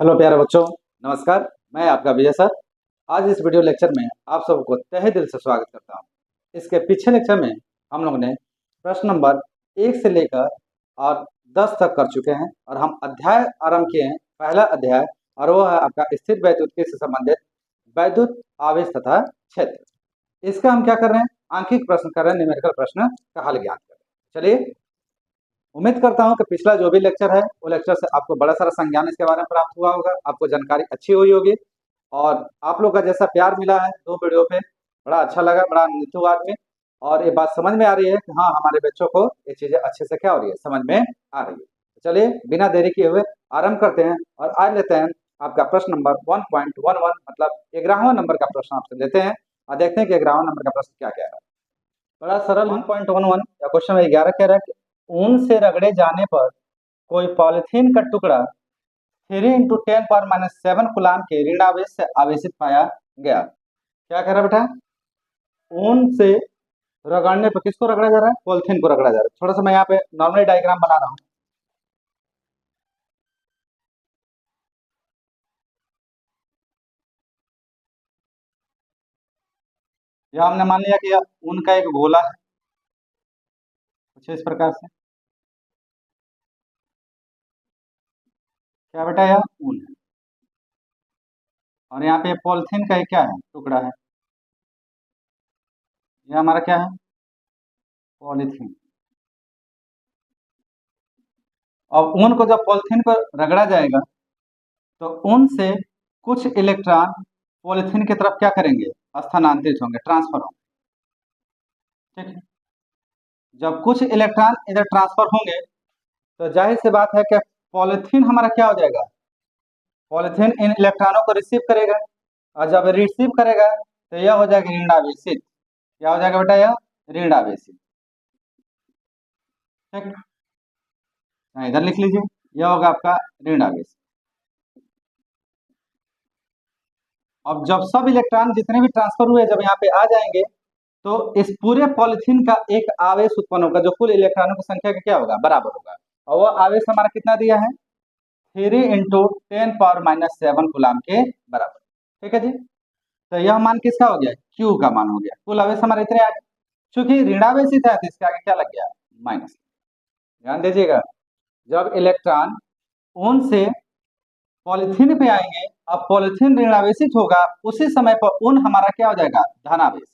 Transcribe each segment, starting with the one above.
Hello प्यारे बच्चों, नमस्कार। मैं आपका विजय सर। आज इस वीडियो लेक्चर में आप सबको तहे दिल से स्वागत करता हूं। इसके पीछे लेक्चर में हम लोग ने प्रश्न नंबर 1 से लेकर और 10 तक कर चुके हैं और हम अध्याय आरंभ किए हैं, पहला अध्याय, और वो है आपका स्थिर वैद्युतिकी से संबंधित वैद्युत आवेश तथा क्षेत्र। इसका हम क्या कर रहे हैं, आंकिक प्रश्न कर रहे हैं, न्यूमेरिकल प्रश्न का हल ज्ञात कर रहे हैं। चलिए, उम्मीद करता हूं कि पिछला जो भी लेक्चर है वो लेक्चर से आपको बड़ा सारा संज्ञान इसके बारे में प्राप्त हुआ होगा, आपको जानकारी अच्छी हुई होगी और आप लोग का जैसा प्यार मिला है दो वीडियो पे, बड़ा अच्छा लगा, बड़ा आनंदित हुआ आदमी। और ये बात समझ में आ रही है कि हाँ, हमारे बच्चों को ये चीजें अच्छे से क्या हो रही है, समझ में आ रही है। तो चलिए, बिना देरी किए हुए आरंभ करते हैं और आज लेते हैं आपका प्रश्न नंबर 1.11, मतलब 11वां नंबर का प्रश्न आपसे लेते हैं और देखते हैं कि 11वां नंबर का प्रश्न क्या कह रहा है। बड़ा सरल 1.11 या क्वेश्चन 11 कह रहा है कि ऊन से रगड़े जाने पर कोई पॉलिथीन का टुकड़ा 3 × 10⁻⁷ कूलाम के ऋण आवेश से आवेशित पाया गया। क्या कह रहा है बेटा, ऊन से रगड़ने पर किसको रगड़ा जा रहा है, पॉलिथीन को रगड़ा जा रहा है। थोड़ा सा मैं यहाँ पे नॉर्मली डायग्राम बना रहा हूँ। यह हमने मान लिया कि ऊन का एक गोला है कुछ इस प्रकार से। क्या बेटा, यह ऊन है और यहाँ पे पॉलिथीन का एक क्या है, टुकड़ा है। यह हमारा क्या है, पॉलिथीन। और ऊन को जब पॉलिथीन पर रगड़ा जाएगा तो ऊन से कुछ इलेक्ट्रॉन पॉलिथीन की तरफ क्या करेंगे, स्थानांतरित होंगे, ट्रांसफर होंगे। ठीक है, जब कुछ इलेक्ट्रॉन इधर ट्रांसफर होंगे तो जाहिर सी बात है कि पॉलिथीन हमारा क्या हो जाएगा, पॉलिथीन इन इलेक्ट्रॉनों को रिसीव करेगा और जब रिसीव करेगा तो यह हो जाएगा ऋण आवेशित। क्या हो जाएगा बेटा, यह ऋण आवेशित। ठीक, इधर लिख लीजिए, यह होगा आपका ऋण आवेश। अब जब सब इलेक्ट्रॉन जितने भी ट्रांसफर हुए जब यहाँ पे आ जाएंगे तो इस पूरे पॉलिथीन का एक आवेश उत्पन्न होगा जो कुल इलेक्ट्रॉनों की संख्या का क्या होगा, बराबर होगा। और वह आवेश हमारा कितना दिया है, 3 × 10⁻⁷ कूलाम के बराबर। ठीक है जी, तो यह मान किसका हो गया, Q का मान हो गया। कुल आवेश हमारे इतने आ गए, चूंकि ऋणावेशित है तो इसके आगे क्या लग गया, माइनस। ध्यान दीजिएगा, जब इलेक्ट्रॉन ऊन से पॉलिथीन पे आएंगे, अब पॉलिथीन ऋणावेशित होगा, उसी समय पर ऊन हमारा क्या हो जाएगा, धनावेशित।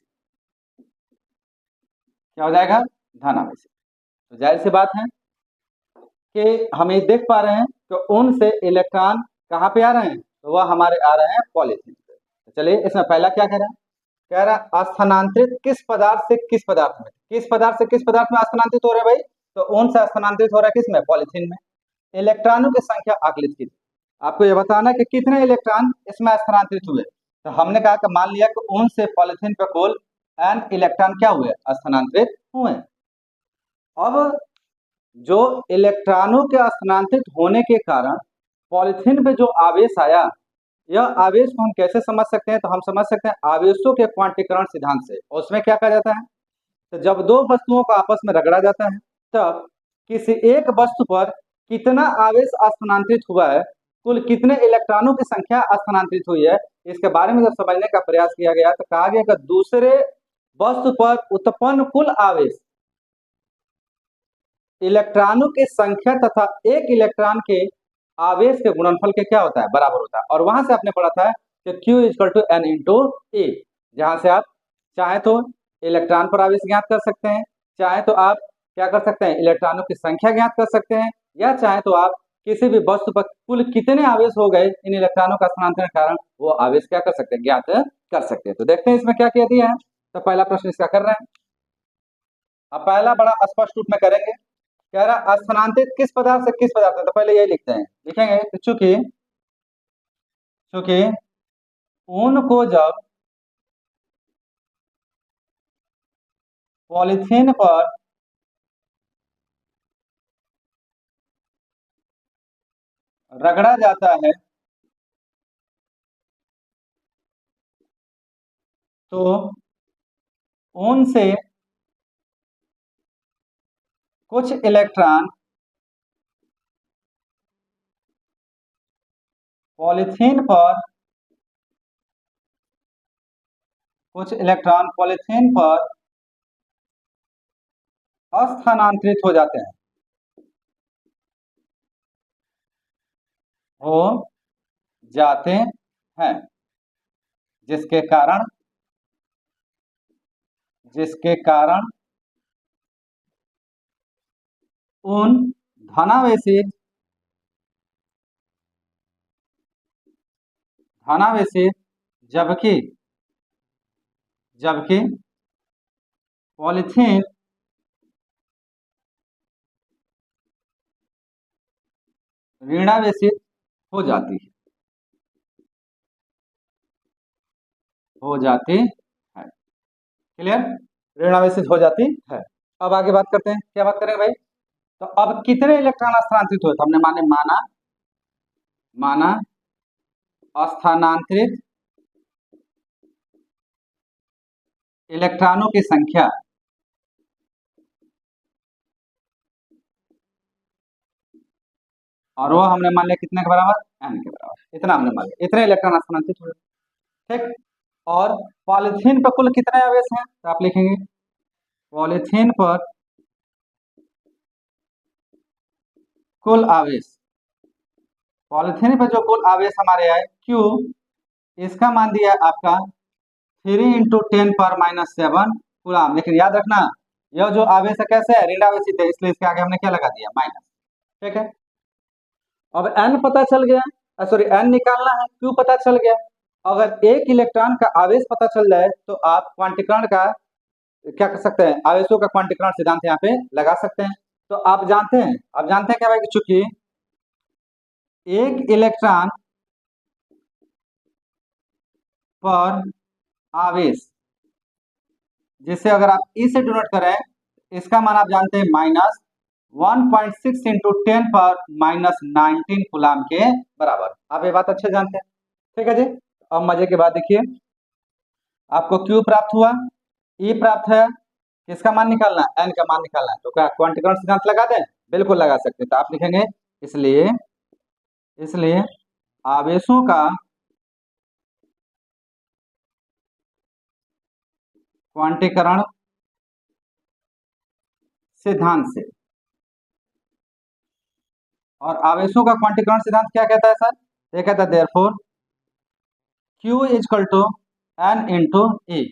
क्या हो जाएगा, धनावेशित। तो जाहिर सी बात है कि हम ये देख पा रहे हैं कि ऊन से इलेक्ट्रॉन कहाँ पे आ रहे हैं, तो वह हमारे आ रहे हैं पॉलिथीन पे। तो चलिए, इसमें पहला क्या कह रहा है, कह रहा है स्थानांतरित किस पदार्थ से किस पदार्थ में, किस पदार्थ से किस पदार्थ में स्थानांतरित हो रहे हैं भाई, तो ऊन से स्थानांतरित हो रहा है किसमें, पॉलिथीन में। इलेक्ट्रॉनों की संख्या आकलित कीजिए, आपको यह बताना है कि कितने इलेक्ट्रॉन इसमें स्थानांतरित हुए। तो हमने कहा कि मान लिया कि ऊन से पॉलिथीन पे कुल n इलेक्ट्रॉन क्या हुए, स्थानांतरित हुए। अब जो इलेक्ट्रॉनों के स्थानांतरित होने के कारण पॉलिथीन पे जो आवेश आया, यह आवेश को हम कैसे समझ सकते हैं, तो हम समझ सकते हैं आवेशों के क्वांटीकरण सिद्धांत से। और उसमें क्या कहा जाता है, तो जब दो वस्तुओं को आपस में रगड़ा जाता है तब किसी एक वस्तु पर कितना आवेश स्थानांतरित हुआ है, कुल कितने इलेक्ट्रॉनों की संख्या स्थानांतरित हुई है, इसके बारे में जब समझने का प्रयास किया गया तो कहा गया कि दूसरे वस्तु पर उत्पन्न कुल आवेश इलेक्ट्रॉनों की संख्या तथा एक इलेक्ट्रॉन के आवेश के गुणनफल के क्या होता है, बराबर होता है। और वहां से आपने पढ़ा था कि Q = N × A, जहां से आप चाहे तो इलेक्ट्रॉन पर आवेश ज्ञात कर सकते हैं, चाहे तो आप क्या कर सकते हैं, इलेक्ट्रॉनों की संख्या ज्ञात कर सकते हैं, या चाहे तो आप किसी भी वस्तु पर कुल कितने आवेश हो गए इन इलेक्ट्रॉनों का स्थानांतरण के कारण, वो आवेश क्या कर सकते हैं, ज्ञात कर सकते हैं। तो देखते हैं इसमें क्या किया दिया है। तो पहला प्रश्न इसका कर रहे हैं, अब पहला बड़ा स्पष्ट रूप में करेंगे। कह रहा स्थानांतरित किस पदार्थ से किस पदार्थ में, तो पहले यही लिखते हैं, लिखेंगे चूंकि चूंकि ऊन को जब पॉलिथीन पर रगड़ा जाता है तो ऊन से कुछ इलेक्ट्रॉन पॉलीथीन पर कुछ इलेक्ट्रॉन पॉलीथीन पर अस्थानांतरित हो जाते हैं, हो जाते हैं, जिसके कारण उन धनावेशित जबकि पॉलीथीन ऋणावेशित हो जाती है, क्लियर, ऋणावेशित हो जाती है। अब आगे बात करते हैं, क्या बात करें भाई, तो अब कितने इलेक्ट्रॉन स्थानांतरित हुए, तो हमने माना स्थानांतरित इलेक्ट्रॉनों की संख्या, और वो हमने मान लिया कितने के बराबर, n के बराबर, इतना हमने मान लिया, इतने इलेक्ट्रॉन स्थानांतरित हुए, ठीक। और पॉलीथीन पर कुल कितने आवेश हैं, तो आप लिखेंगे पॉलीथीन पर कुल आवेश, पॉलीथीन पर जो कुल आवेश हमारे आए Q, इसका मान दिया आपका 3 × 10⁻⁷ कूलाम। लेकिन याद रखना यह जो आवेश है कैसे है, ऋणावेशित है, इसलिए इसके आगे हमने क्या लगा दिया, माइनस, ठीक है। अब n पता चल गया, सॉरी n निकालना है, Q पता चल गया। अगर एक इलेक्ट्रॉन का आवेश पता चल जाए तो आप क्वांटीकरण का क्या कर सकते हैं, आवेशों का क्वांटीकरण सिद्धांत यहाँ पे लगा सकते हैं। तो आप जानते हैं क्या भाई, चूंकि एक इलेक्ट्रॉन पर आवेश, जिससे अगर आप ई से डिनोट करें, इसका मान आप जानते हैं -1.6 × 10⁻⁻19 कूलाम के बराबर। आप ये बात अच्छे जानते हैं, ठीक है जी। अब मजे की बात देखिए, आपको Q प्राप्त हुआ, E प्राप्त है, किसका मान निकालना है, n का मान निकालना है, तो क्या क्वांटीकरण सिद्धांत लगा दें, बिल्कुल लगा सकते हैं। तो आप लिखेंगे इसलिए आवेशों का क्वांटीकरण सिद्धांत से, और आवेशों का क्वांटीकरण सिद्धांत क्या कहता है सर, ये कहता है देयरफॉर Q = n × E।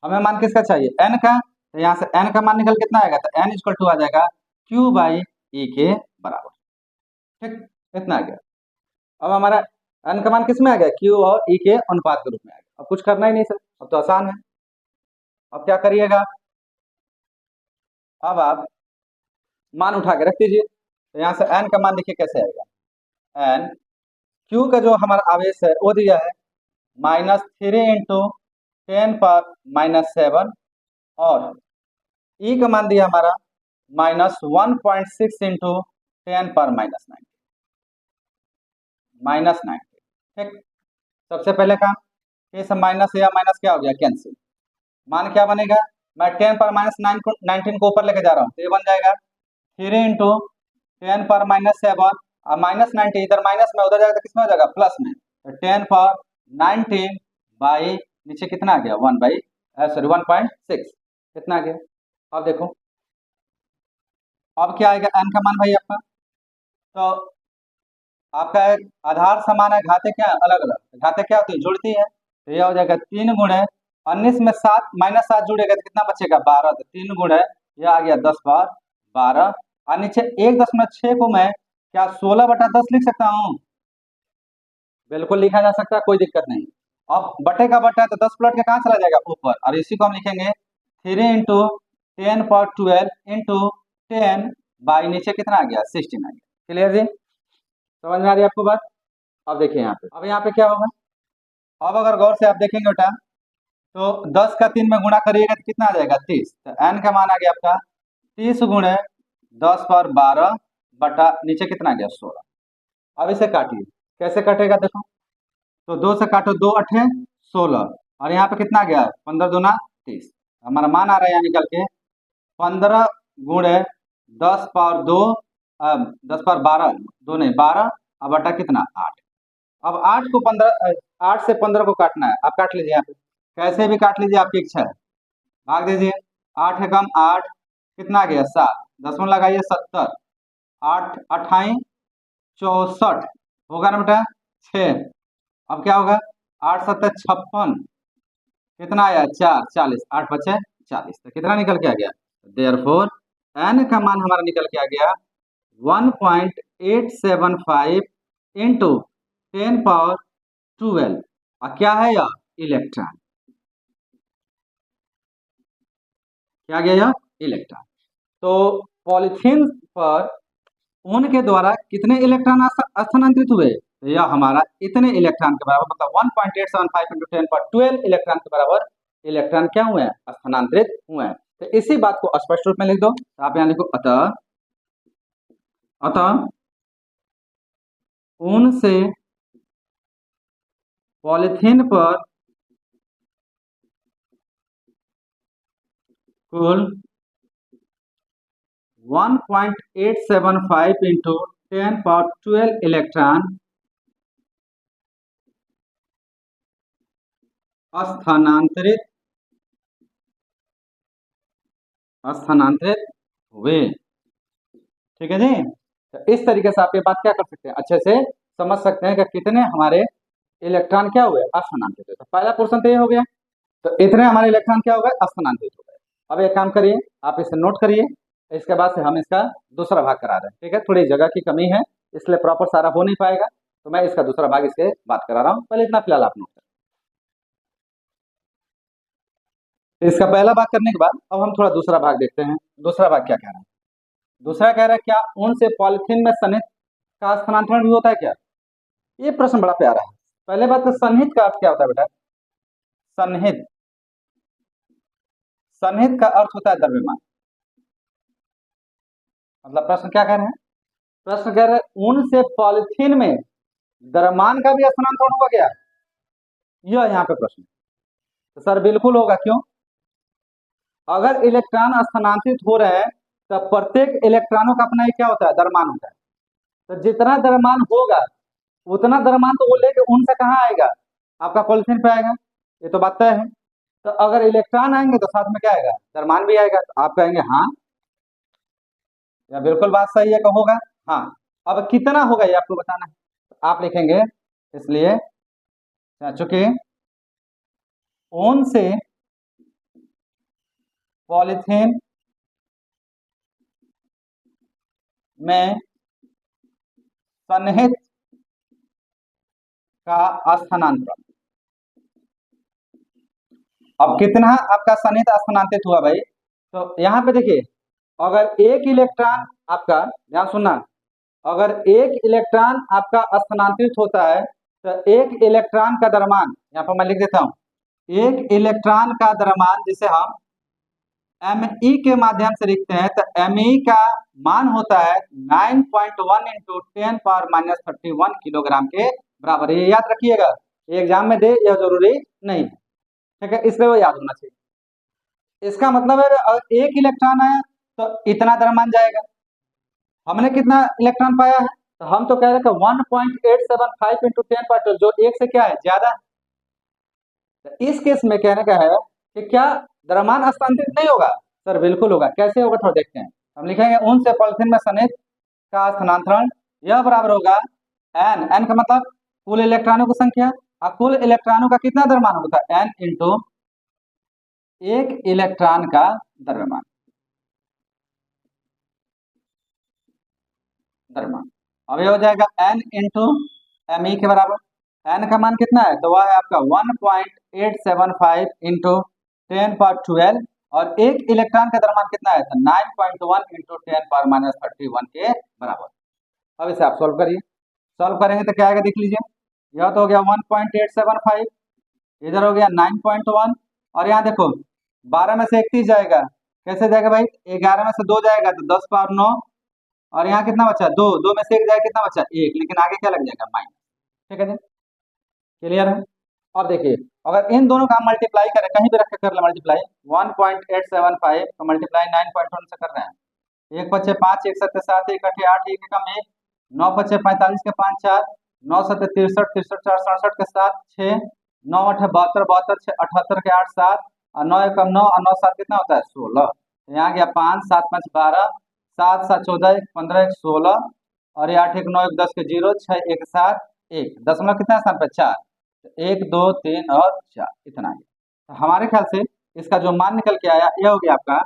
हमें मान किसका चाहिए, n का, तो यहाँ से n का मान निकल कितना आएगा, तो n = आ जाएगा Q/E के बराबर, ठीक, इतना आ गया। अब हमारा n का मान किस में आ गया, Q और E के अनुपात के रूप में आ गया। अब कुछ करना ही नहीं सर, अब तो आसान है। अब क्या करिएगा, अब आप मान उठा के रख दीजिए, तो यहाँ से n का मान देखिए कैसे आएगा, n Q का जो हमारा आवेश है वो दिया है -3 × 10⁻⁷, और E का मान दिया हमारा -1.6 × 10⁻⁹ ठीक। सबसे पहले काम, ये सब माइनस या माइनस क्या हो गया, कैंसिल, मान क्या बनेगा, मैं 10⁻⁹ को ऊपर लेके जा रहा हूँ, तो ये बन जाएगा 3 × 10⁻⁷, और -90 इधर माइनस में, उधर जाएगा तो किसमें हो जाएगा, प्लस में, तो 10⁻19 बाई नीचे कितना आ गया, 1/6, कितना आ गया। अब देखो, अब क्या आएगा, n का मान भाई आपका, तो आपका आधार समान है, घाते क्या अलग अलग, घाते क्या होती है, जुड़ती है, तो यह हो जाएगा 3 × 19 में 7 -7 जुड़ेगा तो कितना बचेगा, 12, तो 3 × यह आ गया 10/12, और नीचे 1.6 को मैं क्या 16/10 लिख सकता हूँ, बिल्कुल लिखा जा सकता है, कोई दिक्कत नहीं। अब बटे का बटा है तो 10 पलट के कहाँ चला जाएगा, ऊपर, और इसी को हम लिखेंगे 3 × 10⁻12 × 10 बाई नीचे कितना आ गया, 16 आ गया। क्लियर जी, समझ में आ रही है आपको बात। अब देखिए यहाँ पे, अब यहाँ पे क्या होगा, अब अगर गौर से आप देखेंगे बेटा, तो 10 का 3 में गुणा करिएगा तो कितना आ जाएगा, 30, तो n का मान आ गया आपका 30 × 10⁻12 बटा नीचे कितना आ गया, 16। अब इसे काटिए, कैसे कटेगा देखो, तो 2 से काटो, 2 8 16, और यहाँ पे कितना आ गया, 15 दूना 30, हमारा मान आ रहा है यहाँ निकल के 15 × 10⁻2 10⁻12 2 नहीं 12, अब बटा कितना 8। अब 8 से 15 को काटना है, आप काट लीजिए यहाँ पे, कैसे भी काट लीजिए, आपकी इच्छा है, भाग दीजिए। 8 एकम 8, कितना आ गया 7, 10 में लगाइए 70, 8 अठाई 64, होगा ना बेटा 6। अब क्या होगा, 8 7 56, कितना आया 4 40, 8 बचे 40, तो कितना निकल के आ गया, देयरफॉर एन का मान हमारा निकल के आ गया 1.875 इंटू 10 पावर 12, और क्या है यह, इलेक्ट्रॉन, क्या गया यह, इलेक्ट्रॉन। तो पॉलीथीन पर उनके द्वारा कितने इलेक्ट्रॉन स्थानांतरित हुए, तो यह हमारा इतने इलेक्ट्रॉन के बराबर, मतलब 1.875 इंटू 10 पावर 12 इलेक्ट्रॉन के बराबर इलेक्ट्रॉन क्या हुए हैं, स्थानांतरित हुए हैं। तो इसी बात को स्पष्ट रूप में लिख दो, तो आप यहाँ लिखो अतः उनसे पॉलीथीन पर कुल 1.875 इंटू 10 पावर 12 इलेक्ट्रॉन स्थानांतरित हुए। ठीक है जी, तो इस तरीके से आप ये बात क्या कर सकते हैं, अच्छे से समझ सकते हैं कि कितने हमारे इलेक्ट्रॉन क्या हुए, स्थानांतरित हुए। तो पहला क्वेश्चन तो ये हो गया, तो इतने हमारे इलेक्ट्रॉन क्या हो गए, स्थानांतरित हो गए। अब एक काम करिए, आप इसे नोट करिए, इसके बाद से हम इसका दूसरा भाग करा रहे हैं। ठीक है, थोड़ी जगह की कमी है, इसलिए प्रॉपर सारा हो नहीं पाएगा, तो मैं इसका दूसरा भाग इसके बात करा रहा हूँ। पहले इतना फिलहाल आप नोट करें। इसका पहला भाग करने के बाद अब हम थोड़ा दूसरा भाग देखते हैं। दूसरा भाग क्या कह रहा है, दूसरा कह रहा है क्या ऊन से पॉलिथीन में सन्निहित का स्थानांतरण भी होता है क्या। ये प्रश्न बड़ा प्यारा है। पहले बात तो सन्निहित का अर्थ क्या होता है बेटा, सन्निहित, सन्निहित का अर्थ होता है द्रव्यमान। मतलब प्रश्न क्या कह रहे हैं, प्रश्न कह रहे हैं ऊन से पॉलिथीन में द्रव्यमान का भी स्थानांतरण होगा क्या, यह यहाँ पे प्रश्न। तो सर बिल्कुल होगा, क्यों, अगर इलेक्ट्रॉन स्थानांतरित हो रहे हैं तो प्रत्येक इलेक्ट्रॉनों का अपना क्या होता है, द्रव्यमान होता है। तो जितना द्रव्यमान होगा उतना द्रव्यमान तो वो लेके उनसे कहाँ आएगा, आपका पॉलिथीन पे आएगा, ये तो बात तय है। तो अगर इलेक्ट्रॉन आएंगे तो साथ में क्या आएगा, द्रव्यमान भी आएगा। तो आप कहेंगे हाँ, या बिल्कुल बात सही है, कहोगा हाँ। अब कितना होगा ये आपको बताना है, तो आप लिखेंगे, इसलिए चूंकि ऊन से पॉलीथीन में सन्निहित का स्थानांतरण, अब कितना आपका सन्निहित स्थानांतरित हुआ भाई, तो यहाँ पे देखिए, अगर एक इलेक्ट्रॉन आपका, ध्यान सुनना, अगर एक इलेक्ट्रॉन आपका स्थानांतरित होता है तो एक इलेक्ट्रॉन का द्रव्यमान, यहाँ पर मैं लिख देता हूँ, एक इलेक्ट्रॉन का द्रव्यमान जिसे हम एमई के माध्यम से लिखते हैं, तो एमई का मान होता है 9.1 इंटू 10 पावर माइनस 31 किलोग्राम के बराबर। ये याद रखिएगा, एग्जाम में दे यह जरूरी नहीं है, ठीक है, इसलिए वो याद होना चाहिए। इसका मतलब है अगर एक इलेक्ट्रॉन आया तो इतना द्रव्यमान जाएगा। हमने कितना इलेक्ट्रॉन पाया है, तो हम तो कह रहे हैं 1.875 इंटू 10 पावर 12, जो एक से क्या है, ज्यादा। तो इस केस में कहने का है कि क्या द्रव्यमान हस्तांतरित नहीं होगा, सर बिल्कुल होगा। कैसे होगा थोड़ा देखते हैं, हम लिखेंगे उन से पॉलिथीन में सन्निहित का स्थानांतरण यह बराबर होगा एन, एन का मतलब कुल इलेक्ट्रॉनों की संख्या, और कुल इलेक्ट्रॉनों का कितना द्रव्यमान होता है, एन इंटू एक इलेक्ट्रॉन का द्रव्यमान, अब ये हो जाएगा एन इंटू एम ई के बराबर। एन का मान कितना है, तो वह है आपका 1.875 इंटू 10 पावर 12, और एक इलेक्ट्रॉन का द्रव्यमान कितना है, तो 9.1 इंटू 10 पावर माइनस 31 के बराबर। अब इसे आप सॉल्व करिए, सॉल्व करेंगे तो क्या आएगा देख लीजिए, यह तो हो गया 1.875, इधर हो गया 9.1, और यहाँ देखो 12 में से 31 जाएगा, कैसे जाएगा भाई, 11 में से 2 जाएगा तो 10 पावर 9, और यहाँ कितना बचा, 2, 2 में से 1 जाएगा, कितना बचा 1, लेकिन आगे क्या लग जाएगा, माइनस। ठीक है जी, क्लियर है। अब देखिए, अगर इन दोनों का हम मल्टीप्लाई करें, कहीं भी रख के कर ले मल्टीप्लाई, 1.875 का मल्टीप्लाई 9.1 से कर रहे हैं, 1 × 5 = 1 × 7 = 7, 1 × 8 = 1, 9 × 45 के 5 4, 9 7 63, 63 4 67 के 7 6, 9 8 72, 72 6 78 के 8 7, और 9 1 9 और 9 7 कितना होता है 16। तो यहाँ गया 5 7 5 12, 7 7 14 1 15 1 16, और ये 8 1 9 1 10 के 0, 6 1 7 1, दशमलव कितना स्थान पे 4, 1 2 3 और 4 इतना गया। तो हमारे ख्याल से इसका जो मान निकल के आया ये हो गया आपका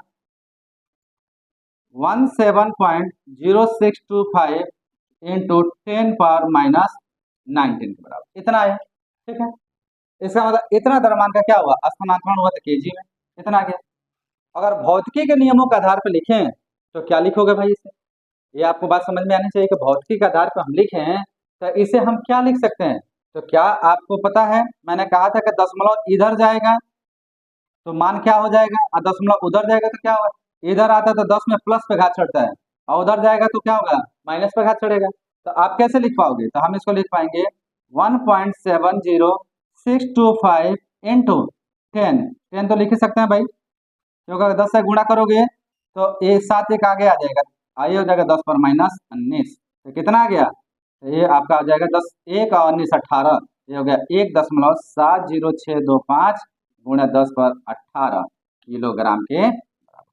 17.0625 इंटू 10⁻⁻19 के बराबर इतना है। ठीक है, इसका मतलब इतना द्रव्यमान का क्या हुआ, स्थानांतरण हुआ तो केजी में इतना गया। अगर भौतिकी के नियमों के आधार पर लिखें तो क्या लिखोगे भाई इसे, ये आपको बात समझ में आनी चाहिए कि भौतिकी के आधार पर हम लिखें तो इसे हम क्या लिख सकते हैं। तो क्या आपको पता है, मैंने कहा था कि दशमलव इधर जाएगा तो मान क्या हो जाएगा, और दशमलव उधर जाएगा तो क्या होगा, इधर आता तो 10 में प्लस पे घात चढ़ता है, और उधर जाएगा तो क्या होगा माइनस पे घात चढ़ेगा। तो आप कैसे लिख पाओगे, तो हम इसको लिख पाएंगे 1.70625 इंटू 10 तो लिख ही सकते हैं भाई, क्योंकि अगर 10 से गुणा करोगे तो ये 7 एक आगे आ जाएगा, आइए हो जाएगा 10 पर माइनस 19, तो कितना आ गया, तो ये आपका आ जाएगा 10 1 और 19 18, ये हो गया 1.70625 गुणा 10 पर 18 किलोग्राम के बराबर।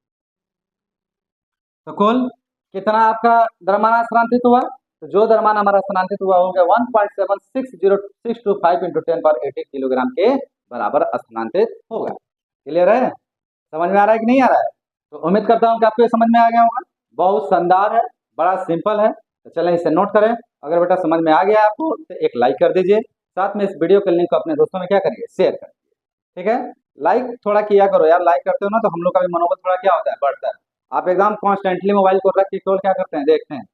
तो कुल कितना आपका द्रव्यमान स्थानांतरित हुआ, तो जो द्रव्यमान हमारा स्थानांतरित हुआ हो गया 1.7060625 इंटू 10 पर 80 किलोग्राम के बराबर स्थानांतरित होगा। क्लियर है, समझ में आ रहा है कि नहीं आ रहा है। तो उम्मीद करता हूँ कि आपको ये समझ में आ गया होगा, बहुत शानदार है, बड़ा सिंपल है। तो चलें इसे नोट करें, अगर बेटा समझ में आ गया आपको तो एक लाइक कर दीजिए, साथ में इस वीडियो के लिंक को अपने दोस्तों में क्या करिए शेयर करिए। ठीक है, लाइक थोड़ा किया करो यार, लाइक करते हो ना तो हम लोग का भी मनोबल थोड़ा क्या होता है बढ़ता है। आप एकदम कॉन्स्टेंटली मोबाइल को रख के केवल क्या करते हैं देखते हैं।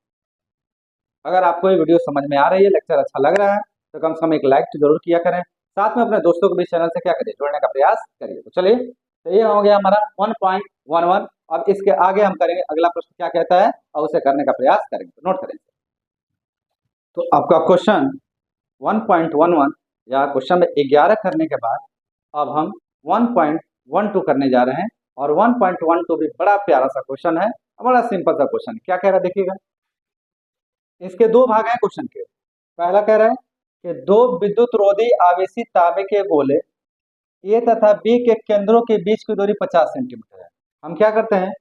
अगर आपको ये वीडियो समझ में आ रही है, लेक्चर अच्छा लग रहा है तो कम से कम एक लाइक तो जरूर किया करें, साथ में अपने दोस्तों को भी चैनल से क्या करिए जोड़ने का प्रयास करिए। तो चलिए, तो ये हो गया हमारा 1.11। अब इसके आगे हम करेंगे अगला प्रश्न क्या कहता है और उसे करने का प्रयास करेंगे, तो नोट करेंगे। तो आपका क्वेश्चन 1.11 या क्वेश्चन में 11 करने के बाद अब हम 1.12 करने जा रहे हैं, और 1.12 भी बड़ा प्यारा सा क्वेश्चन है, बड़ा सिंपल सा क्वेश्चन है। क्या कह रहा है देखिएगा, इसके दो भाग हैं क्वेश्चन के। पहला कह रहा है कि दो विद्युत रोधी आवेशी तांबे के गोले ए तथा बी के केंद्रों के बीच की दूरी 50 सेंटीमीटर है। हम क्या करते हैं,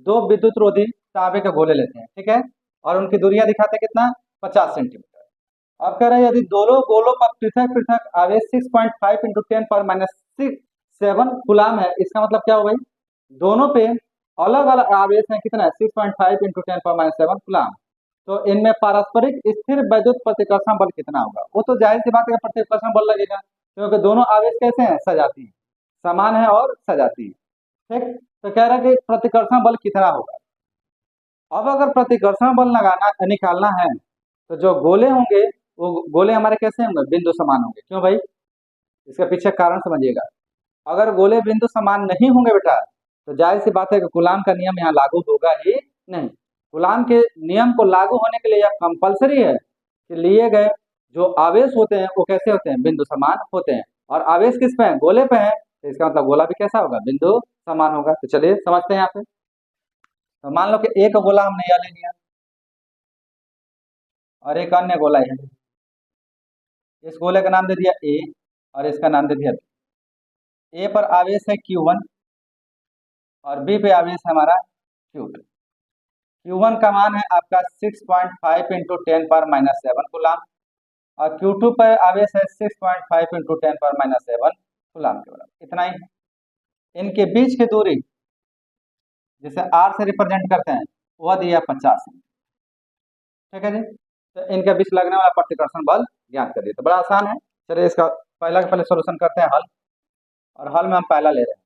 दो विद्युत रोधी तांबे के गोले लेते हैं, ठीक है, और उनकी दूरियां दिखाते हैं कितना 50 सेंटीमीटर। अब कह रहे हैं यदि दोनों गोलों पर पृथक पृथक आवेश 6.5 इंटू 10⁻⁶ कूलाम है, इसका मतलब क्या हो भाई, दोनों पे अलग अलग आवेश है कितना है 6.5 इंटू 10⁻⁷ कूलाम। तो इनमें पारस्परिक स्थिर वैद्युत प्रतिकर्षण बल कितना होगा, वो तो जाहिर सी बात है प्रतिकर्षण बल लगेगा, क्योंकि दोनों आवेश कैसे हैं सजाती हैं, समान है और सजाती है। ठीक, तो कह रहा है कि प्रतिकर्षण बल कितना होगा। अब अगर प्रतिकर्षण बल लगाना निकालना है तो जो गोले होंगे वो गोले हमारे कैसे होंगे, बिंदु समान होंगे। क्यों भाई, इसके पीछे कारण समझिएगा। अगर गोले बिंदु समान नहीं होंगे बेटा तो जाहिर सी बात है कि कूलाम का नियम यहाँ लागू होगा ही नहीं। कूलाम के नियम को लागू होने के लिए यह कंपलसरी है कि लिए गए जो आवेश होते हैं वो कैसे होते हैं, बिंदु समान होते हैं, और आवेश किस पे है, गोले पे है, तो इसका मतलब गोला भी कैसा होगा, बिंदु समान होगा। तो चलिए समझते हैं यहाँ पे। तो मान लो कि एक गोला हमने यह ले लिया और एक अन्य गोला यह ले लिया। इस गोले का नाम दे दिया ए और इसका नाम दे दिया बी। ए पर आवेश है Q1 और बी पे आवेश है हमारा Q2। Q1 का मान है आपका 6.5 इंटू 10⁻⁷ कूलाम, और Q2 पर आवेश है 6.5 इंटू 10⁻⁷ कूलाम के बराबर, इतना ही। इनके बीच की दूरी जिसे R से रिप्रेजेंट करते हैं वह दिया 50 सेंटीमीटर। ठीक है जी, तो इनके बीच लगने वाला प्रतिकर्षण बल ज्ञात करिए। तो बड़ा आसान है, चलिए इसका पहला के पहले सोल्यूशन करते हैं हल, और हल में हम पहला ले रहे हैं।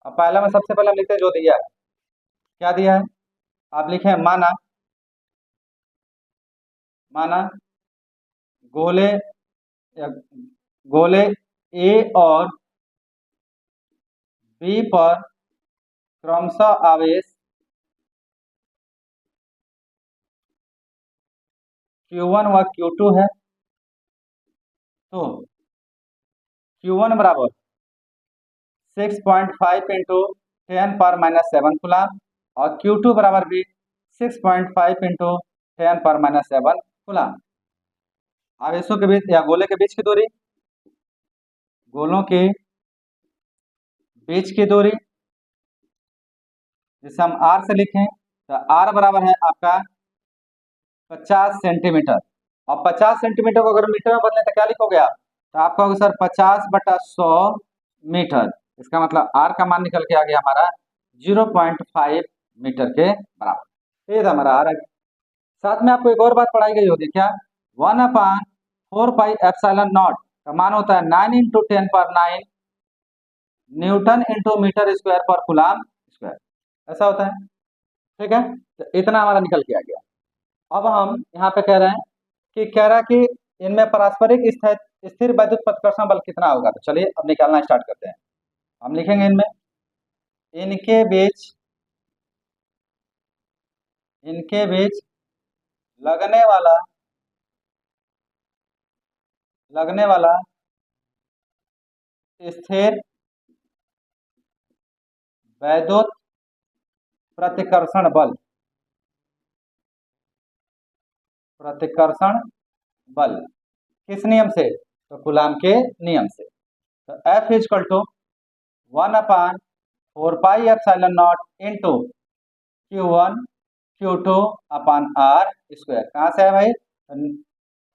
अब पहला में सबसे पहले हम लिखते हैं जो दिया है, क्या दिया है आप लिखें, माना गोले गोले ए और बी पर क्रमशः आवेश Q1 व Q2 है। तो Q1 बराबर 6.5 इंटू 10⁻⁷ कूलाम और Q2 बराबर भी 6.5 इंटू 10⁻⁷ कूलाम। आवेशों के बीच या गोले के बीच की दूरी, गोलों के बीच की दूरी जिसे हम आर से लिखें, तो आर बराबर है आपका 50 सेंटीमीटर। और 50 सेंटीमीटर को अगर मीटर में बदलें तो क्या लिखोगे आप? तो आपका होगा सर 50/100 मीटर। इसका मतलब आर का मान निकल के आ गया हमारा 0.5 मीटर के बराबर। ये था हमारा आर। साथ में आपको एक और बात पढ़ाई गई होगी क्या, 1/4πε0 का मान होता है 9 × 10⁹ न्यूटन इंटू मीटर स्क्वायर पर कूलाम स्क्वायर, ऐसा होता है। ठीक है, तो इतना हमारा निकल के आ गया। अब हम यहाँ पे कह रहे हैं कह रहा है कि इनमें पारस्परिक स्थिर वैद्युत प्रतिकर्षण बल कितना होगा। तो चलिए अब निकालना स्टार्ट करते हैं। हम लिखेंगे इनके बीच लगने वाला स्थिर वैद्युत प्रतिकर्षण बल किस नियम से? तो कूलाम के नियम से। तो F = 1/4πε0 into Q1 Q2 upon R square. कहाँ से है भाई? तो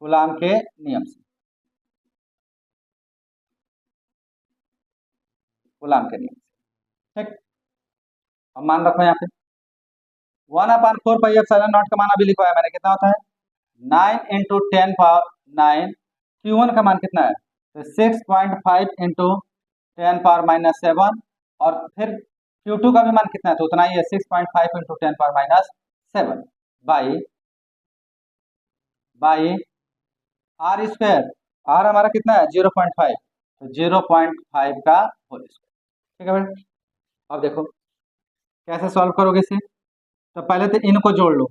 कूलाम के नियम से, कूलाम के नियम से। ठीक, अब मान रखो यहाँ पे 1/4πε0 का मान अभी लिखवाया मैंने, कितना होता है 9 × 10⁹। Q1 का मान कितना है? तो 6.5 × 10⁻⁷। और फिर Q2 का भी मान कितना है? तो उतना ही है 6.5 × 10⁻7 बाई R स्क्वायर। R हमारा कितना है 0.5, तो 0.5 का होल स्क्वायर। ठीक है भाई, अब देखो कैसे सॉल्व करोगे इसे। तो पहले तो इनको जोड़ लो,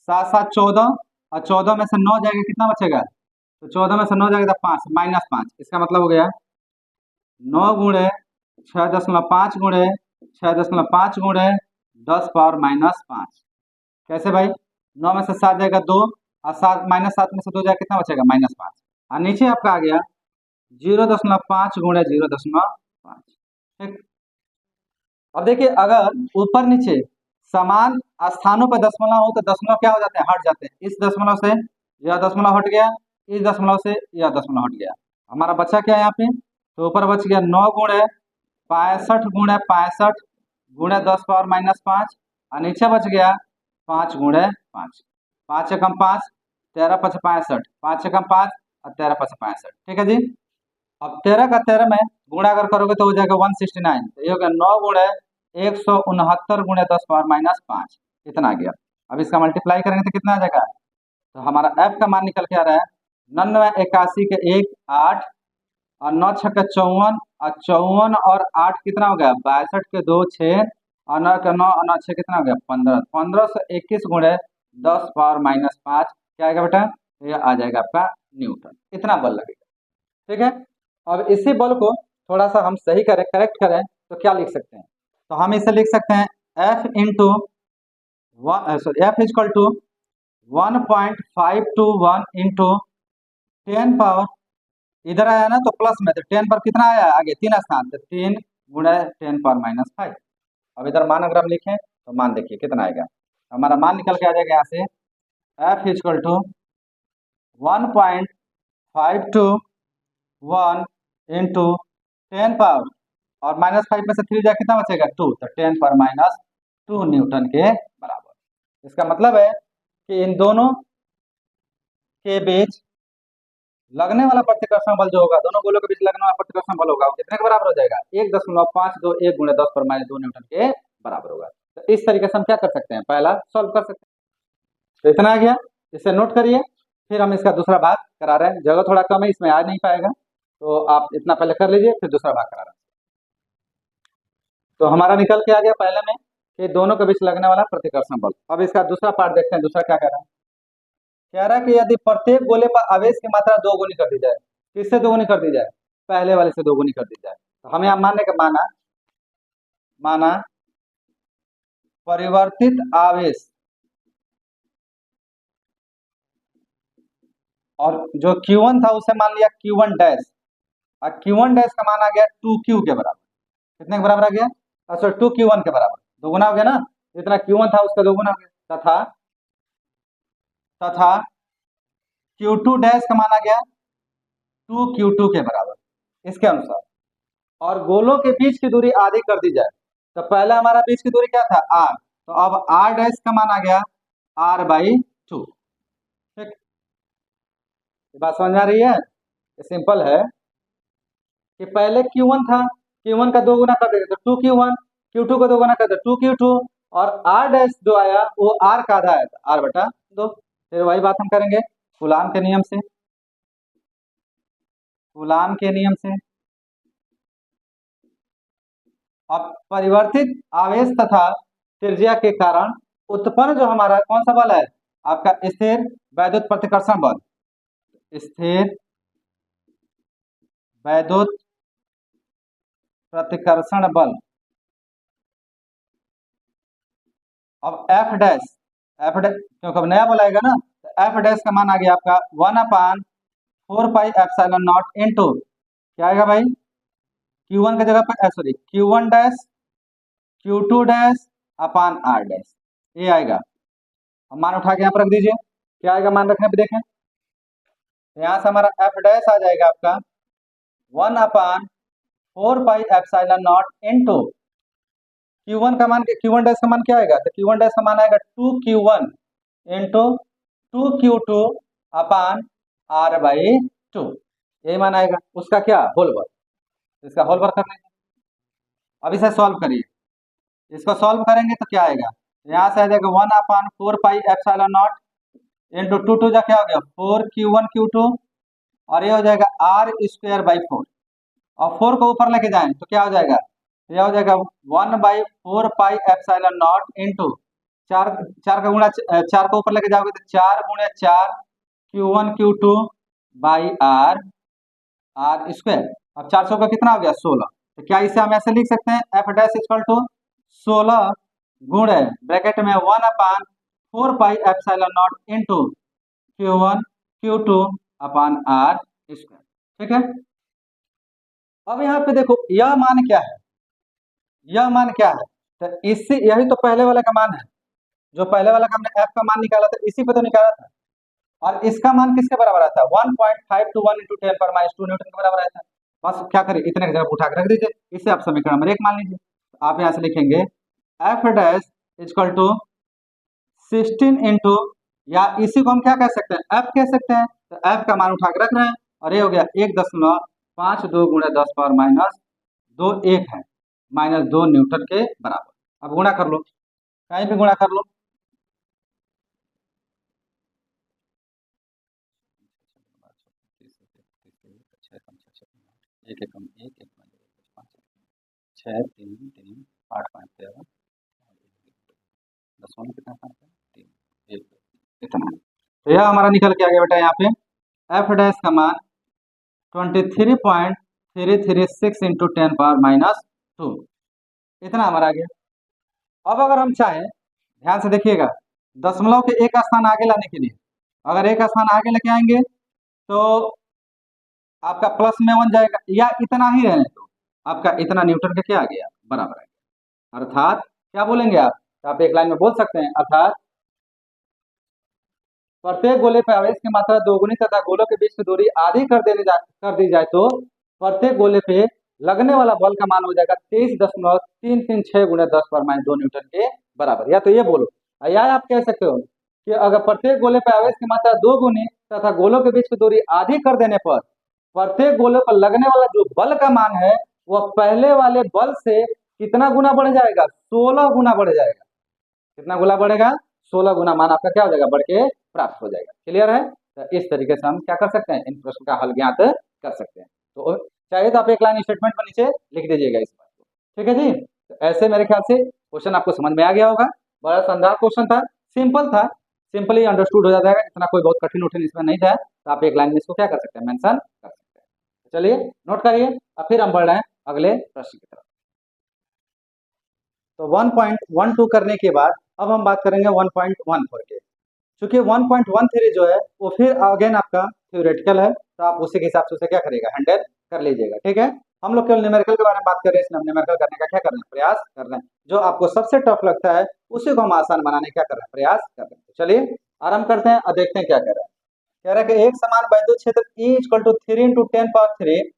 7 7 14, और 14 में से 9 जाएगा कितना बचेगा? तो 14 में से 9 जाएगा तो 5 -5। इसका मतलब हो गया 9 × 6.5 × 6.5 × 10⁻⁻5। कैसे भाई? 9 में से 7 जाएगा 2, और 7 -7 में से 2 जाएगा कितना बचेगा? -5। और नीचे आपका आ गया 0.5 × 0.5। ठीक, अब देखिए अगर ऊपर नीचे समान स्थानों पर दशमलव हो तो दशमलव क्या हो जाते हैं? हट जाते हैं। इस दशमलव से यह दशमलव हट गया, इस दशमलव से यह दशमलव हट गया। हमारा बचा क्या है यहाँ पे? तो ऊपर बच गया 9 × 65 × 65 × 10⁻⁻5, और नीचे बच गया 5 × 5। 5 एकम 5, 13 × 5 65, 5 एकम 5 और 13 × 5 65। ठीक है जी। अब 13 का 13 में गुणा अगर करोगे तो हो जाएगा 169। तो ये हो गया 9 × 169 × 10⁻⁻5, इतना आ गया। अब इसका मल्टीप्लाई करेंगे तो कितना आ जाएगा? तो हमारा F का मान निकल के आ रहा है 99 81 के 1 8, और 9 6 के 54, और 54 और 8 कितना हो गया? 62 के 2 6, और 9 के 9 और 9 6 कितना हो गया? 15। 1521 × 10⁻⁻5 क्या आएगा बेटा? ये आ जाएगा आपका न्यूटन। इतना बल लगेगा। ठीक है, अब इसी बल को थोड़ा सा हम सही करें, करेक्ट करें, तो क्या लिख सकते हैं? तो हम इसे लिख सकते हैं F = 1.521 × 10 पावर, इधर आया ना तो प्लस में, तो 10 पर कितना आया आगे? 3 स्थान, तो 3 × 10⁻⁵। अब इधर मान अगर हम लिखें तो मान देखिए कितना आएगा। हमारा मान निकल के आ जाएगा यहाँ से F = 1.521 × 10 पावर, और -5 में से 3 जाए कितना बचेगा? 2, तो 10⁻2 न्यूटन के बराबर। इसका मतलब है कि इन दोनों के बीच लगने वाला प्रतिकर्षण बल जो होगा, दोनों गोलों के बीच लगने वाला प्रतिकर्षण बल होगा, वो कितने के बराबर हो जाएगा? 1.521 × 10⁻2 न्यूटन के बराबर होगा। तो इस तरीके से हम क्या कर सकते हैं? पहला सॉल्व कर सकते हैं। तो इतना आ गया, इसे नोट करिए। फिर हम इसका दूसरा भाग करा रहे हैं, जगह थोड़ा कम है इसमें आ नहीं पाएगा, तो आप इतना पहले कर लीजिए, फिर दूसरा भाग करा रहे हैं। तो हमारा निकल के आ गया पहले में कि दोनों के बीच लगने वाला प्रतिकर्षण बल। अब इसका दूसरा पार्ट देखते हैं, दूसरा क्या कह रहा है। कह रहा है कि यदि प्रत्येक गोले पर आवेश की मात्रा 2 गुनी कर दी जाए, किससे 2 गुनी कर दी जाए? पहले वाले से 2 गुनी कर दी जाए। तो हमें यहाँ मानने का माना परिवर्तित आवेश और जो Q1 था उसे मान लिया Q1 डैश, और Q1 डैश का मान आ गया 2Q के बराबर। कितने के बराबर आ गया? सॉरी 2Q1 के बराबर, दोगुना हो गया ना, जितना Q1 था उसका दोगुना हो गया। तथा तथा Q2 डैश का मान आ गया 2Q2 के बराबर इसके अनुसार। और गोलों के बीच की दूरी आधी कर दी जाए, तो पहले हमारा बीच की दूरी क्या था? R, तो अब R डैश का मान आ गया R/2। ठीक, ये बात समझ में आ रही है? ये सिंपल है कि पहले Q1 था, Q1 का 2 गुना कर देंगे तो 2Q1, Q2 का 2 गुना कर दे 2Q2, और R डैश जो आया वो R का आधा आया था, R/2। फिर वही बात हम करेंगे कूलाम के नियम से। कूलाम के नियम से अब परिवर्तित आवेश तथा त्रिज्या के कारण उत्पन्न जो हमारा कौन सा बल है? आपका स्थिर वैद्युत प्रतिकर्षण बल। स्थिर वैद्युत प्रतिकर्षण बल। अब एफ डैश क्योंकि अब नया बल आएगा ना, तो एफ डैश का मान आ गया आपका 1/4πε0 इंटू क्या आएगा भाई? Q1 की जगह पर sorry Q1 dash Q2 dash अपान R डैश, ये आएगा। अब मान उठा के यहाँ पर रख दीजिए, क्या आएगा मान रखने पे देखें, यहाँ से हमारा एफ डैश आ जाएगा आपका 1/4πε0 इंटू Q1 का मान, Q1 डैश का मान क्या आएगा? तो Q1 डैश का मान आएगा 2Q1 इंटू 2Q2 अपान R/2, यही मान आएगा उसका क्या? Whole work. इसका होल वर्क करने, अब इसे सॉल्व करिए, इसको सॉल्व करेंगे तो क्या आएगा? यहाँ से आ जाएगा 1/4πε0 इंटू 2 जा क्या हो गया 4Q1Q2, और ये हो जाएगा R²/4, और 4 को ऊपर लेके जाएं तो क्या हो जाएगा? यह हो जाएगा 1/4πε0 इंटू 4 का गुणा 4 को ऊपर लेके जाओगे तो 4 गुणे 4 Q1Q2 बाई R²। अब 400 का कितना हो गया? 16। तो क्या इसे हम ऐसे लिख सकते हैं एफ डैश इक्वल टू 16 गुणे ब्रैकेट में 1/4πε0 इंटू Q1Q2 अपान R²। ठीक है, अब यहाँ पे देखो यह मान क्या है? यह मान क्या है? तो इससे यही तो पहले वाला का मान है, जो पहले वाला का हमने एफ का मान निकाला था इसी पे तो निकाला था, और इसका मान किसके बराबर आता है? 1.521 इंटू 10⁻²N के बराबर आता है। बस क्या करें, इतने की जगह उठा के रख दीजिए, इसे आप समीकरण नंबर 1 मान लीजिए। तो आप यहाँ से लिखेंगे F dash equal to 16 into, या इसी को हम क्या कह सकते हैं? एफ कह सकते हैं। तो एफ का मान उठा के रख रहे हैं, और ये हो गया 1.52 गुणे 10⁻², 1 है -2 न्यूटन के बराबर। अब गुणा कर लो, कहीं भी गुणा कर लो, एक एकम 1 1 6 3 3 8 5 13 10 कितना 3 1 इतना। तो यह हमारा निकल के आ गया बेटा यहाँ पे एफ डैश का मान 23.336 इंटू 10⁻², इतना हमारा आ गया। अब अगर हम चाहें, ध्यान से देखिएगा, दशमलव के एक स्थान आगे लाने के लिए, अगर एक स्थान आगे लेके आएंगे तो आपका प्लस में 1 जाएगा, या इतना ही रहने तो आपका इतना न्यूटन का क्या आ गया? बराबर है। अर्थात क्या बोलेंगे आप? तो आप एक लाइन में बोल सकते हैं, अर्थात प्रत्येक गोले पर आवेश की मात्रा दोगुनी तथा गोलों के बीच की दूरी आधी कर दी जाए तो प्रत्येक गोले पे लगने वाला बल का मान हो जाएगा 23.336 गुणे 10⁻² न्यूटन के बराबर। या तो ये बोलो, या आप कह सकते हो कि अगर प्रत्येक गोले पर आवेश की मात्रा 2 गुनी तथा गोलों के बीच की दूरी आधी कर देने पर प्रत्येक गोले पर लगने वाला जो बल का मान है वह पहले वाले बल से कितना गुना बढ़ जाएगा? 16 गुना बढ़ जाएगा। कितना गुना बढ़ेगा? 16 गुना मान आपका क्या हो जाएगा? बढ़ के प्राप्त हो जाएगा। क्लियर है? तो इस तरीके से हम क्या कर सकते हैं? इन प्रश्न का हल ज्ञात कर सकते हैं। तो चाहिए तो आप एक लाइन स्टेटमेंट पर नीचे लिख दीजिएगा इस बात को। ठीक है जी, तो ऐसे मेरे ख्याल से क्वेश्चन आपको समझ में आ गया होगा। बड़ा शानदार क्वेश्चन था, सिंपल था, सिंपली अंडरस्टूड हो जाता है, इतना कोई बहुत कठिन उठिन इसमें नहीं था। तो आप एक लाइन में इसको क्या कर सकते हैं? मेंशन कर सकते हैं। चलिए नोट करिए, अब फिर हम बढ़ रहे हैं अगले प्रश्न की तरफ। तो 1.12 करने के बाद अब हम बात करेंगे 1.14 के। चूंकि 1.13 जो है वो फिर अगेन आपका थ्योरेटिकल है, तो आप उसी के हिसाब से उसे क्या करिएगा, हैंडल कर लीजिएगा। ठीक है, हम लोग केवल न्यूमेरिकल के बारे में बात कर रहे हैं, इसलिए हम न्यूमेरिकल करने का क्या कर रहे हैं, प्रयास कर रहे हैं। जो आपको सबसे टफ लगता है उसी को हम आसान बनाने क्या कर रहे हैं, प्रयास कर रहे हैं। तो चलिए आराम करते हैं और देखते हैं क्या कह रहा है। कह रहा है कि एक समान वैद्युत क्षेत्र E इक्वल टू 3 इंटू 10⁻3,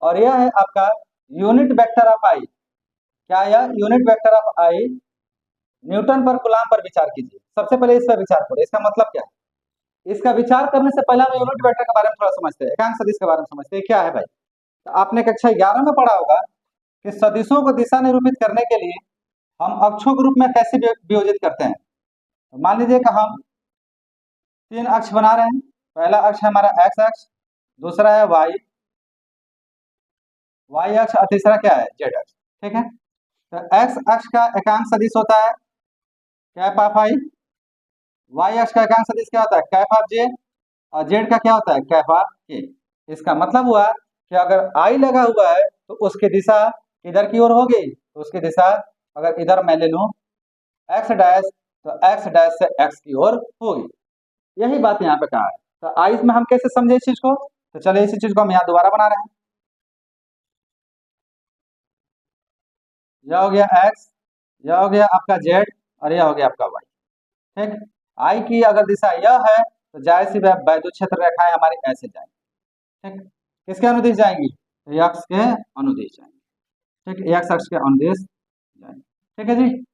और यह है आपका यूनिट वेक्टर ऑफ आई। क्या यह unit vector of I Newton पर कूलाम पर विचार कीजिए। सबसे पहले इस पर विचार करो, इसका मतलब क्या है। इसका विचार करने से पहले हम यूनिट वेक्टर के बारे में थोड़ा समझते हैं, एकांक सदिश के बारे में समझते हैं क्या है भाई। तो आपने कक्षा 11 में पढ़ा होगा कि सदिशों को दिशा निरूपित करने के लिए हम अक्षों के रूप में कैसे वियोजित करते हैं। तो मान लीजिए कि हम 3 अक्ष बना रहे हैं। पहला अक्ष है हमारा एक्स अक्ष, दूसरा है वाई अक्ष, और तीसरा क्या है, जेड अक्ष। ठीक है, तो एक्स अक्ष का एकांक सदिश होता है कैप ऑफ आई, वाई अक्ष का एकांक सदिश क्या होता है, कैप ऑफ जे, और जेड का क्या होता है, कैप ऑफ के। इसका मतलब हुआ कि अगर आई लगा हुआ है तो उसकी दिशा किधर की ओर होगी, तो उसकी दिशा अगर इधर मैं ले लूं एक्स डैश, तो एक्स डैश से एक्स की ओर होगी। यही बात यहाँ पे कहा है। तो आई में हम कैसे समझे इस चीज को, तो चलिए इसी चीज को हम यहाँ दोबारा बना रहे हैं। यह हो गया एक्स, यह हो गया आपका जेड, और यह हो गया आपका वाई। ठीक, आई की अगर दिशा यह है तो जाहिर सी बात वैद्युत क्षेत्र रेखाएं हमारी ऐसे जाएंगी। ठीक, किसके अनुदिश जाएंगी, तो एक्स के अनुदिश जाएंगी। ठीक, एक्स अक्ष के अनुदिश जाएंगे। ठीक है जी,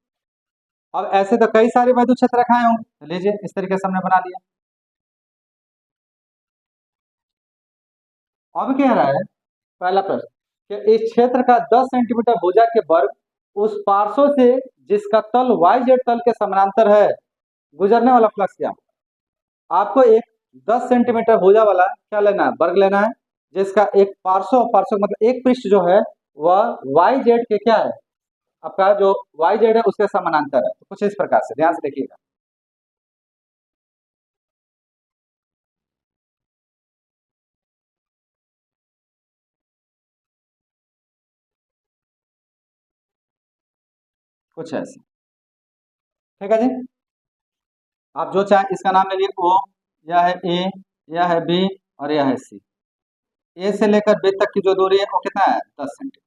अब ऐसे तो कई सारे वैद्युत क्षेत्र रेखाएं होंगी, तो लीजिए इस तरीके से हमने बना लिया। अब कह रहा है पहला प्रश्न कि इस क्षेत्र का 10 सेंटीमीटर भुजा के वर्ग उस पार्श्व से जिसका तल वाई जेड तल के समानांतर है गुजरने वाला फ्लक्स क्या होगा। आपको एक 10 सेंटीमीटर भुजा वाला क्या लेना है, वर्ग लेना है, जिसका एक पार्श्व मतलब एक पृष्ठ जो है वह वाई जेड के क्या है, आपका जो वाई जेड है उसके समानांतर है। तो कुछ इस प्रकार से ध्यान से देखिएगा। कुछ ऐसे, ठीक है जी। आप जो चाहे इसका नाम ले लिए, ओ, यह है ए, यह है बी, और यह है सी। ए से लेकर बी तक की जो दूरी है वो कितना है, 10 सेंटीमीटर।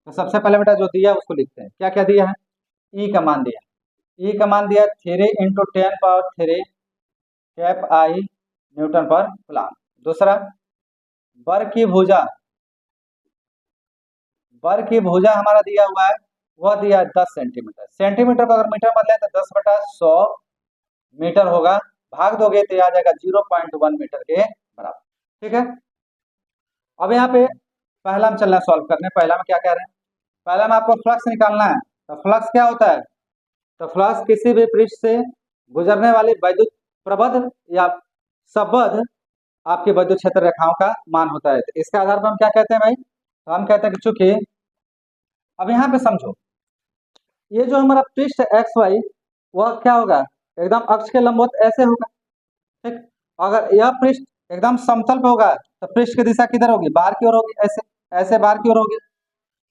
तो सबसे पहले बेटा जो दिया है उसको लिखते हैं। क्या क्या दिया है, ई का मान दिया, ई का मान दिया 3 इंटू 10⁻3 कैप आई न्यूटन पर कूलम। दूसरा बर की भुजा हमारा दिया हुआ है, वह दिया है 10 सेंटीमीटर। सेंटीमीटर को अगर मीटर बदले तो 10/100 मीटर होगा, भाग दोगे तो आ जाएगा 0.1 मीटर के बराबर। ठीक है, अब यहाँ पे पहला हम चलना सॉल्व करने। पहला में क्या कह रहे हैं, पहला में आपको फ्लक्स निकालना है। तो फ्लक्स क्या होता है, तो फ्लक्स किसी भी पृष्ठ से गुजरने वाली वैद्युत प्रबद्ध या सबद्ध आपके वैद्युत क्षेत्र रेखाओं का मान होता है। तो इसके आधार पर हम क्या कहते हैं भाई, तो हम कहते हैं कि चूंकि अब यहाँ पे समझो, ये जो हमारा पृष्ठ एक्स वाई वह क्या होगा, एकदम अक्ष के लंबवत ऐसे होगा। ठीक, अगर यह पृष्ठ एकदम समतल पे होगा तो पृष्ठ की दिशा किधर होगी, बाहर की ओर होगी, ऐसे ऐसे बाहर की ओर होगी।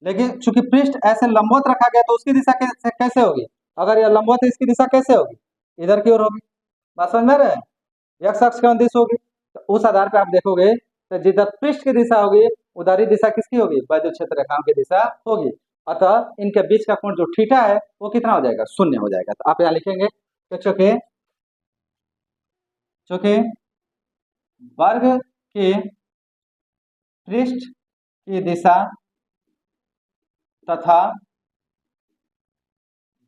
लेकिन चूंकि पृष्ठ ऐसे लंबवत रखा गया तो उसकी दिशा कैसे होगी, अगर यह लंबवत है इसकी दिशा कैसे होगी, इधर की ओर होगी। बात समझ में रहे हैं, एक्स अक्ष के अनुदिश होगी। तो उस आधार पर आप देखोगे तो जिधर पृष्ठ की दिशा होगी उधर ही दिशा किसकी होगी, वैद्युत क्षेत्र रेखाओं की दिशा होगी। अतः इनके बीच का कोण जो थीटा है वो कितना हो जाएगा, 0 हो जाएगा। तो आप यहाँ लिखेंगे कि चूंकि चूंकि वर्ग के पृष्ठ की दिशा तथा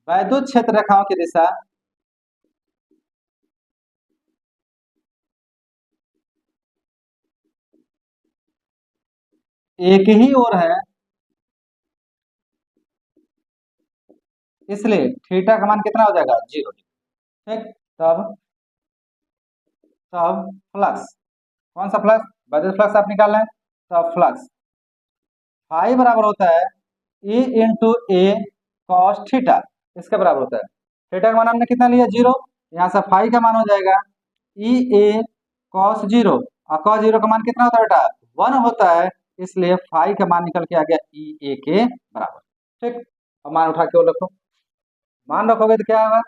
वैद्युत क्षेत्र रेखाओं की दिशा एक ही ओर है, इसलिए थीटा का मान कितना हो जाएगा, 0। ठीक, तब तब फ्लक्स, कौन सा फ्लक्स, वैद्युत फ्लक्स आप निकाल रहे हैं। तब फ्लक्स फाई बराबर होता है ई इंटू ए कॉस थीटा, इसके बराबर होता है। थीटा का मान हमने कितना लिया, 0। यहाँ से फाई का मान हो जाएगा ई ए कॉस 0, और कॉस 0 का मान कितना होता है बेटा, 1 होता है। इसलिए फाई का मान निकल के आ गया ई ए के बराबर। ठीक, अब मान उठा के वो रखो, मान रखोगे तो क्या होगा,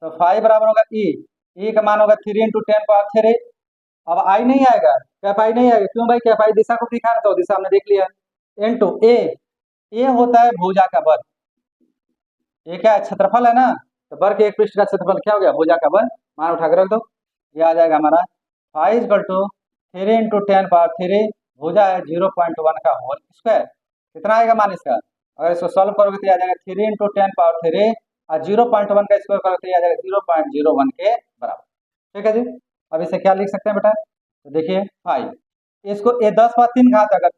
तो फाई बराबर होगा ई, ई का मान होगा 3 इंटू 10⁻3 अब आई नहीं आएगा, कैप आई नहीं आएगा, क्यों भाई? कैप आई दिशा को दिखा रहा था, दिशा हमने देख लिया। इनटू ए होता है भुजा का वर्ग। ये क्या है? क्षेत्रफल है ना, तो वर्ग के एक पृष्ठ का क्षेत्रफल क्या हो गया? भुजा का वर्ग। मान उठा कर रख दो, ये आ जाएगा हमारा 5 = 3 × 10⁻³ भुजा है 0.1 का होल स्क्वायर। कितना आएगा मान इसका? अगर इसको सॉल्व करोगे तो आ जाएगा 3 × 10⁻³ और 0.1 का स्क्वायर करोगे तो आ जाएगा 0.01 के बराबर। ठीक है जी। अब इसे क्या लिख सकते हैं बेटा? तो देखिए 5, इसको ये 10⁻³ घात, अगर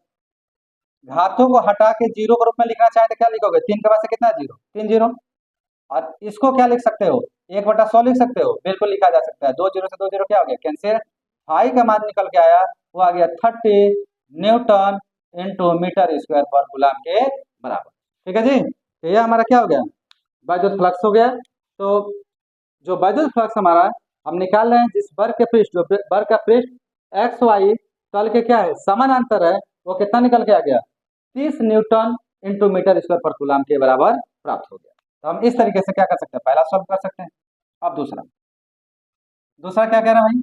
घातों को हटा के जीरो के रूप में लिखना चाहे तो क्या लिखोगे? 3 के बाद से कितना? 0, 3 0। और इसको क्या लिख सकते हो? 1/100 लिख सकते हो, बिल्कुल लिखा जा सकता है। 2 0 से 2 0 क्या हो गया? कैंसिल। फाई का मान निकल के आया, वो आ गया 30 न्यूटन इंटू मीटर स्क्वायर पर कूलम के बराबर। ठीक है जी। तो ये हमारा क्या हो गया? वैद्युत फ्लक्स हो गया। तो जो वैद्युत फ्लक्स हमारा हम निकाल रहे हैं, जिस वर्ग के पृष्ठ, जो वर्ग का पृष्ठ एक्स वाई तल के क्या है समानांतर है, वो कितना निकल के आ गया? 30 न्यूटन इंटू मीटर स्क्वायर पर कूलम के बराबर प्राप्त हो गया। तो हम इस तरीके से क्या कर सकते हैं? पहला सॉल्व कर सकते हैं। अब दूसरा क्या कह रहा है भाई?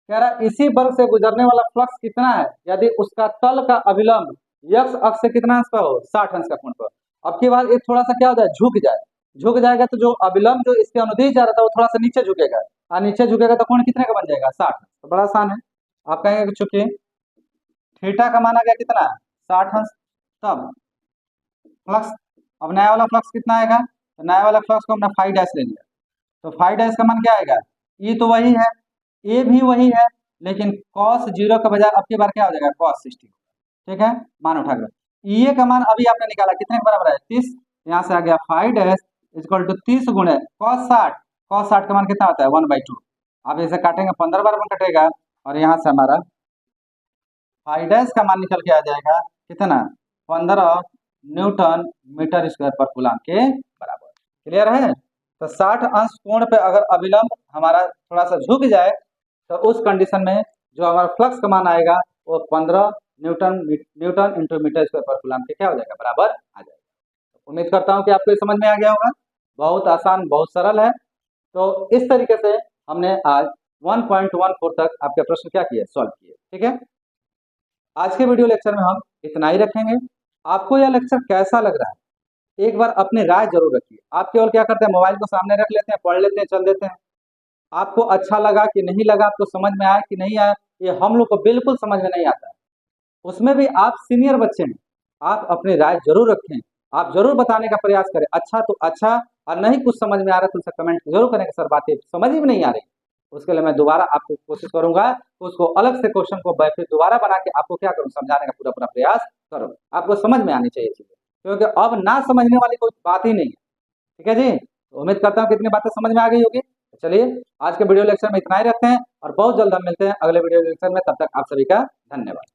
कह रहा है इसी वर्ग से गुजरने वाला फ्लक्स कितना है यदि उसका तल का अभिलंब यक्ष अक्ष से कितना अंश पर हो? 60 अंश का कोण पर। अब की बात ये थोड़ा सा क्या हो जाए? झुक जाए। झुक जाएगा तो जो अभिलंब जो इसके अनुदिश जा रहा था वो थोड़ा सा नीचे झुकेगा, और नीचे झुकेगा तो कोण कितने का बन जाएगा? 60। तो बड़ा आसान है। आप कहेंगे कि चूंकि थीटा का मान आ गया कितना? 60 अंश। तब फ्लक्स, अब नया वाला फ्लक्स कितना आएगा? तो नया वाला फ्लक्स को हमने फाई डैश ले लिया, तो फाई डैश का मान क्या आएगा? ये तो वही है, ए भी वही है, लेकिन cos 0 के बजाय अब की बार क्या हो जाएगा? cos 60। ठीक है, मान उठा कर ये का मान अभी आपने निकाला कितने के बराबर है? 30। यहाँ से आ गया फाई डैश इक्वल टू 30 गुणे cos 60। cos 60 का मान कितना होता है? 1/2। आप इसे काटेंगे 15 बार में कटेगा, और यहाँ से हमारा फाई डैश का मान निकल के आ जाएगा कितना? 15 न्यूटन मीटर स्क्वायर पर कूलम के बराबर। क्लियर है? तो 60 अंश कोण पे अगर अभिलंब हमारा थोड़ा सा झुक जाए तो उस कंडीशन में जो हमारा फ्लक्स का मान आएगा वो 15 न्यूटन इंटू मीटर स्क्वायर पर कूलम के क्या हो जाएगा? बराबर आ जाएगा। उम्मीद करता हूँ कि आपको ये समझ में आ गया होगा। बहुत आसान, बहुत सरल है। तो इस तरीके से हमने आज 1.14 तक आपके प्रश्न क्या किए? सॉल्व किए। ठीक है, आज के वीडियो लेक्चर में हम इतना ही रखेंगे। आपको यह लेक्चर कैसा लग रहा है एक बार अपनी राय जरूर रखिए। आप केवल क्या करते हैं? मोबाइल को सामने रख लेते हैं, पढ़ लेते हैं, चल देते हैं। आपको अच्छा लगा कि नहीं लगा, आपको समझ में आया कि नहीं आया, ये हम लोग को बिल्कुल समझ में नहीं आता है। उसमें भी आप सीनियर बच्चे हैं, आप अपनी राय जरूर रखें, आप जरूर बताने का प्रयास करें। अच्छा तो अच्छा, और नहीं कुछ समझ में आ रहा है तो उसे कमेंट जरूर करें कि सर बातें समझ ही में नहीं आ रही। उसके लिए मैं दोबारा आपको कोशिश करूंगा, उसको अलग से क्वेश्चन को फिर दोबारा बना के आपको क्या करूँ? समझाने का पूरा पूरा प्रयास करूँ। आपको समझ में आनी चाहिए चीजें, क्योंकि अब ना समझने वाली कोई बात ही नहीं है। ठीक है जी, तो उम्मीद करता हूँ कितनी बातें समझ में आ गई होगी। चलिए आज के वीडियो लेक्चर में इतना ही रखते हैं, और बहुत जल्द हम मिलते हैं अगले वीडियो लेक्चर में। तब तक आप सभी का धन्यवाद।